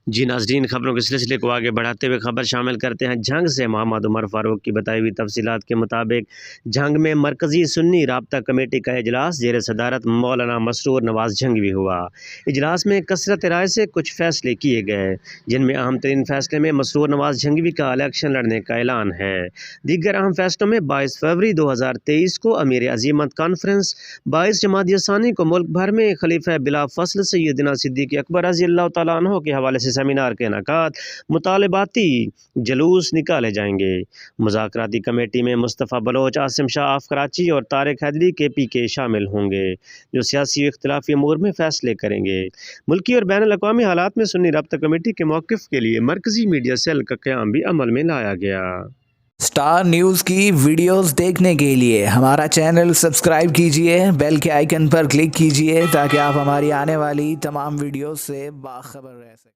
جی ناظرین، خبروں کے سلسلے کو آگے بڑھاتے ہوئے خبر شامل کرتے ہیں جھنگ سے۔ محمد عمر فاروق کی بتائی ہوئی تفصیلات کے مطابق جھنگ میں مرکزی سنی رابطہ کمیٹی کا اجلاس زیر صدارت مولانا مسرور نواز جھنگوی ہوا۔ اجلاس میں کثرت رائے سے کچھ فیصلے کیے گئے، جن میں اہم ترین فیصلے میں مسرور نواز جھنگوی کا الیکشن لڑنے کا اعلان ہے۔ دیگر اہم فیصلوں میں 22 فروری 2023 کو امیر عظیمت کانفرنس، 22 جمادی ثانی کو ملک بھر میں خلیفہ بلا فصل سیدنا صدیق اکبر رضی اللہ تعالیٰ عنہ کے حوالے سے سیمینار کے انعقاد، مطالباتی جلوس نکالے جائیں گے۔ مذاکراتی کمیٹی میں مصطفیٰ بلوچ، عاصم شاہ آف کراچی اور طارق حیدری KP کے شامل ہوں گے، جو سیاسی و اختلافی امور میں فیصلے کریں گے۔ ملکی اور بین الاقوامی حالات میں سنی رابطہ کمیٹی کے موقف کے لیے مرکزی میڈیا سیل کا قیام بھی عمل میں لایا گیا۔ سٹار نیوز کی ویڈیوز دیکھنے کے لیے ہمارا چینل سبسکرائب کیجئے، بیل کے آئیکن پر کلک کیجئے تاکہ آپ ہماری آنے والی تمام ویڈیوز سے باخبر رہ سکیں۔